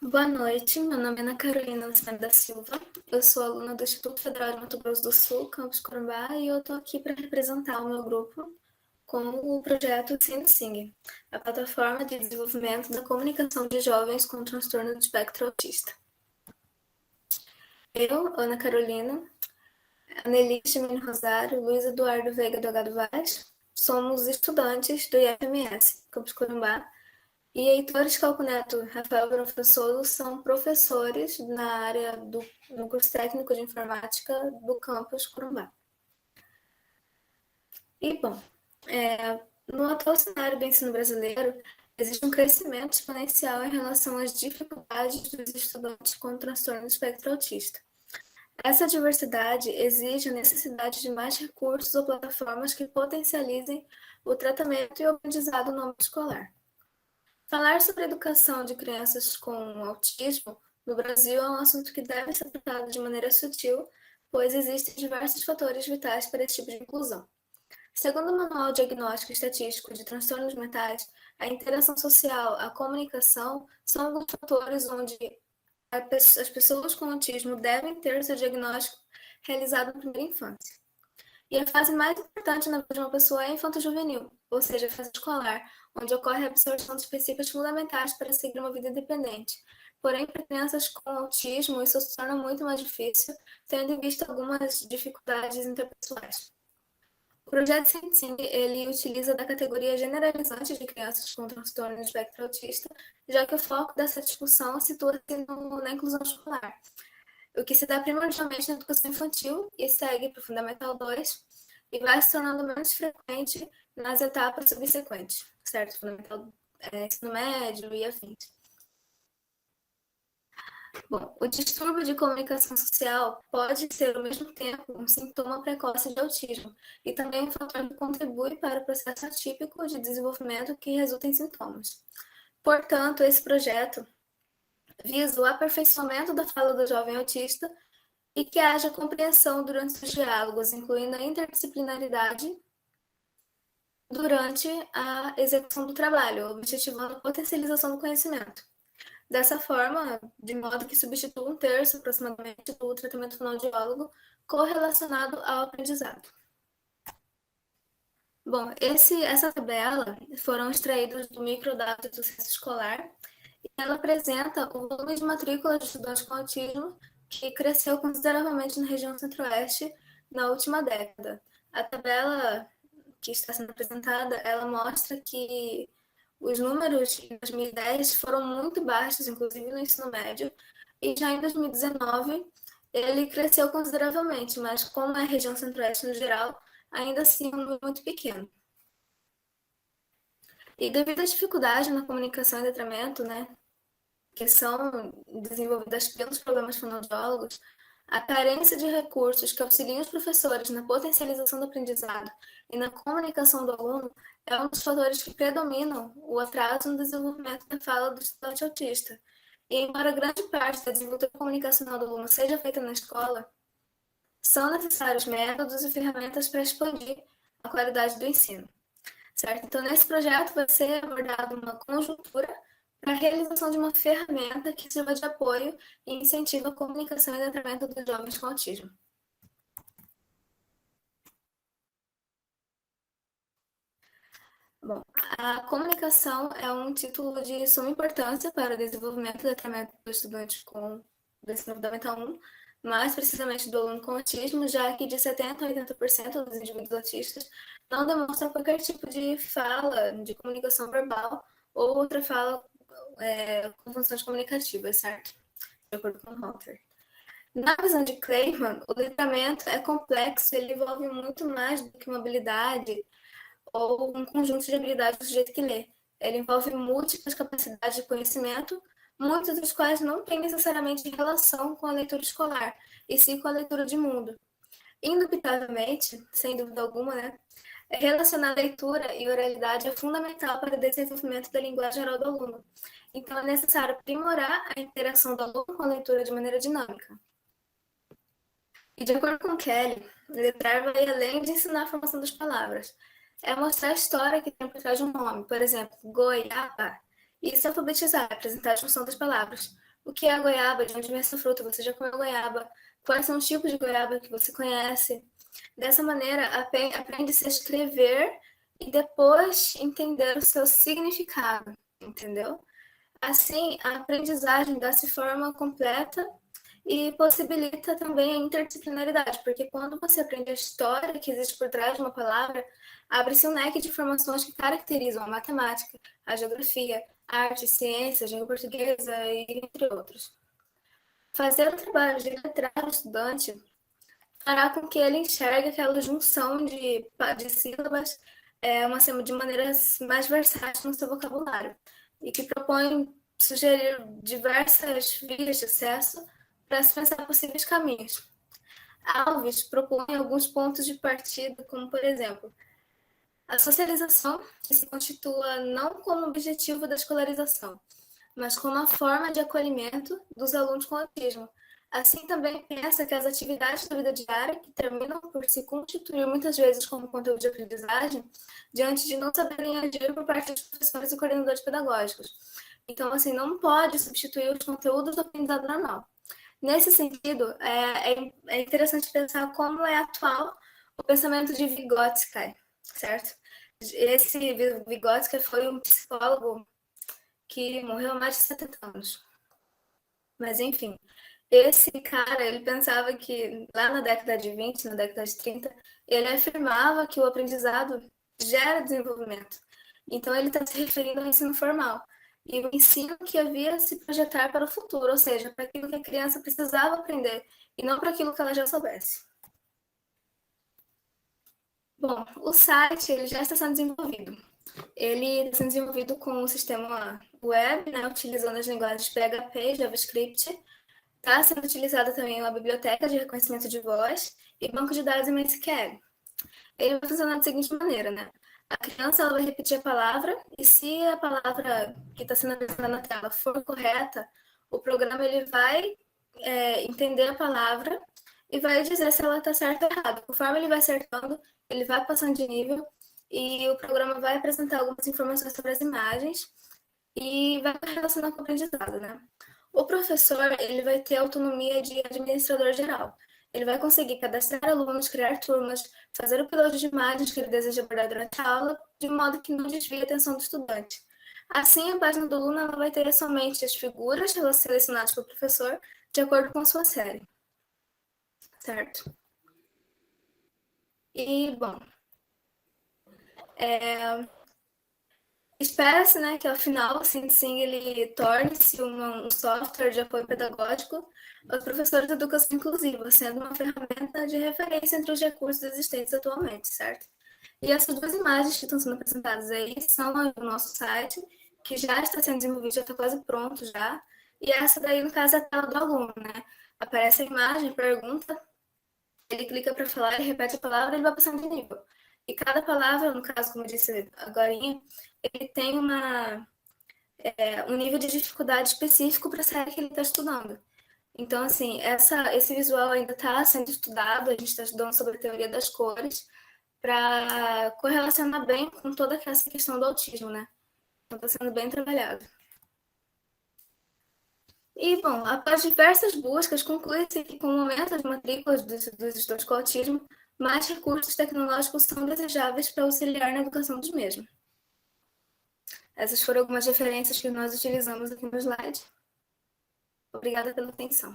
Boa noite, meu nome é Ana Carolina Lucena da Silva, eu sou aluna do Instituto Federal de Mato Grosso do Sul, campus Corumbá, e eu estou aqui para representar o meu grupo com o projeto SingSing, a plataforma de desenvolvimento da comunicação de jovens com transtorno do espectro autista. Eu, Ana Carolina, Anelis Gemini Rosário, Luiz Eduardo Veiga Delgado Vaz, somos estudantes do IFMS, campus Corumbá, e Heitor Scalconeto e Rafael Professolo são professores no curso técnico de informática do campus Corumbá. E, bom, no atual cenário do ensino brasileiro, existe um crescimento exponencial em relação às dificuldades dos estudantes com transtorno do espectro autista. Essa diversidade exige a necessidade de mais recursos ou plataformas que potencializem o tratamento e o aprendizado no âmbito escolar. Falar sobre a educação de crianças com autismo no Brasil é um assunto que deve ser tratado de maneira sutil, pois existem diversos fatores vitais para esse tipo de inclusão. Segundo o Manual Diagnóstico e Estatístico de Transtornos Mentais, a interação social, a comunicação são alguns fatores onde as pessoas com autismo devem ter seu diagnóstico realizado na primeira infância. E a fase mais importante na vida de uma pessoa é a infanto-juvenil, ou seja, a fase escolar, onde ocorre a absorção de princípios fundamentais para seguir uma vida independente. Porém, para crianças com autismo, isso se torna muito mais difícil, tendo em vista algumas dificuldades interpessoais. O projeto SingSing, ele utiliza da categoria generalizante de crianças com transtorno do espectro autista, já que o foco dessa discussão situa-se na inclusão escolar, o que se dá primordialmente na educação infantil e segue para o Fundamental 2 e vai se tornando menos frequente nas etapas subsequentes, certo? Fundamental, ensino médio e afins. Bom, o distúrbio de comunicação social pode ser, ao mesmo tempo, um sintoma precoce de autismo e também um fator que contribui para o processo atípico de desenvolvimento que resulta em sintomas. Portanto, esse projeto visa o aperfeiçoamento da fala do jovem autista e que haja compreensão durante os diálogos, incluindo a interdisciplinaridade durante a execução do trabalho, objetivando a potencialização do conhecimento. Dessa forma, de modo que substitua 1/3 aproximadamente do tratamento fonoaudiólogo correlacionado ao aprendizado. Bom, essa tabela foram extraídos do microdados do censo escolar e ela apresenta o volume de matrícula de estudantes com autismo que cresceu consideravelmente na região centro-oeste na última década. A tabela que está sendo apresentada, ela mostra que os números em 2010 foram muito baixos, inclusive no ensino médio, e já em 2019 ele cresceu consideravelmente, mas como é a região centro-oeste no geral, ainda assim é um número muito pequeno. E devido à dificuldade na comunicação e letramento, né, que são desenvolvidas pelos programas fonoaudiólogos, a carência de recursos que auxiliam os professores na potencialização do aprendizado e na comunicação do aluno é um dos fatores que predominam o atraso no desenvolvimento da fala do estudante autista. E embora grande parte da desenvoltura comunicacional do aluno seja feita na escola, são necessários métodos e ferramentas para expandir a qualidade do ensino. Certo? Então, nesse projeto vai ser abordada uma conjuntura para a realização de uma ferramenta que sirva de apoio e incentiva a comunicação e letramento dos jovens com autismo. Bom, a comunicação é um título de suma importância para o desenvolvimento e letramento do estudante do ensino fundamental 1, mais precisamente do aluno com autismo, já que de 70% a 80% dos indivíduos autistas não demonstram qualquer tipo de fala, de comunicação verbal ou outra fala com funções comunicativas, certo? De acordo com o Hunter. Na visão de Clayman, o letramento é complexo, ele envolve muito mais do que uma habilidade ou um conjunto de habilidades do sujeito que lê. Ele envolve múltiplas capacidades de conhecimento, muitas das quais não têm necessariamente relação com a leitura escolar, e sim com a leitura de mundo. Indubitavelmente, sem dúvida alguma, né, relacionar leitura e oralidade é fundamental para o desenvolvimento da linguagem oral do aluno. Então, é necessário aprimorar a interação do aluno com a leitura de maneira dinâmica. E de acordo com Kelly, letrar vai além de ensinar a formação das palavras. É mostrar a história que tem por trás de um nome, por exemplo, goiaba, e se alfabetizar, apresentar a junção das palavras. o que é a goiaba, de onde vem essa fruta, você já comeu goiaba, quais são os tipos de goiaba que você conhece. Dessa maneira, aprende-se a escrever e depois entender o seu significado, entendeu? Assim, a aprendizagem dá-se forma completa e possibilita também a interdisciplinaridade, porque quando você aprende a história que existe por trás de uma palavra, abre-se um leque de informações que caracterizam a matemática, a geografia, a arte, ciências, língua portuguesa e entre outros. Fazer o trabalho de letrar o estudante fará com que ele enxergue aquela junção de sílabas de maneiras mais versáteis no seu vocabulário e que propõe sugerir diversas vias de acesso para se pensar possíveis caminhos. Alves propõe alguns pontos de partida, como, por exemplo, a socialização, que se constitua não como objetivo da escolarização, mas como a forma de acolhimento dos alunos com autismo. Assim, também pensa que as atividades da vida diária, que terminam por se constituir muitas vezes como conteúdo de aprendizagem, diante de não saberem agir por parte dos professores e coordenadores pedagógicos. Então, assim, não pode substituir os conteúdos do aprendizado normal. Nesse sentido, é interessante pensar como é atual o pensamento de Vygotsky, certo? Esse Vygotsky foi um psicólogo que morreu há mais de 70 anos. Mas, enfim, esse cara, ele pensava que lá na década de 20, na década de 30, ele afirmava que o aprendizado gera desenvolvimento. Então, ele está se referindo ao ensino formal. E o ensino que havia de se projetar para o futuro, ou seja, para aquilo que a criança precisava aprender, e não para aquilo que ela já soubesse. Bom, o site ele já está sendo desenvolvido. Ele está sendo desenvolvido com o sistema web, né, utilizando as linguagens PHP e JavaScript. Está sendo utilizada também uma biblioteca de reconhecimento de voz e banco de dados MySQL. Ele vai funcionar da seguinte maneira, né? A criança ela vai repetir a palavra e se a palavra que está sendo apresentada na tela for correta, o programa ele vai entender a palavra e vai dizer se ela está certa ou errada. Conforme ele vai acertando, ele vai passando de nível e o programa vai apresentar algumas informações sobre as imagens e vai relacionar com o aprendizado, né? O professor ele vai ter autonomia de administrador geral. Ele vai conseguir cadastrar alunos, criar turmas, fazer o upload de imagens que ele deseja abordar durante a aula, de modo que não desvie a atenção do estudante. Assim, a página do aluno ela vai ter somente as figuras selecionadas pelo professor, de acordo com a sua série. Certo? E, bom, espera-se, né, que ao final, assim, sim, ele torne-se um software de apoio pedagógico aos professores de educação inclusiva, sendo uma ferramenta de referência entre os recursos existentes atualmente, certo? E essas duas imagens que estão sendo apresentadas aí são o nosso site, que já está sendo desenvolvido, já está quase pronto já. E essa daí, no caso, é a tela do aluno, né? Aparece a imagem, pergunta, ele clica para falar, ele repete a palavra, ele vai passando de nível. E cada palavra, no caso, como eu disse agora, ele tem um nível de dificuldade específico para a série que ele está estudando. Então, assim, esse visual ainda está sendo estudado, a gente está estudando sobre a teoria das cores, para correlacionar bem com toda essa questão do autismo, né? Então, está sendo bem trabalhado. E, bom, após diversas buscas, conclui-se que com o aumento das matrículas dos estudantes com autismo, mais recursos tecnológicos são desejáveis para auxiliar na educação dos mesmos. Essas foram algumas referências que nós utilizamos aqui no slide. Obrigada pela atenção.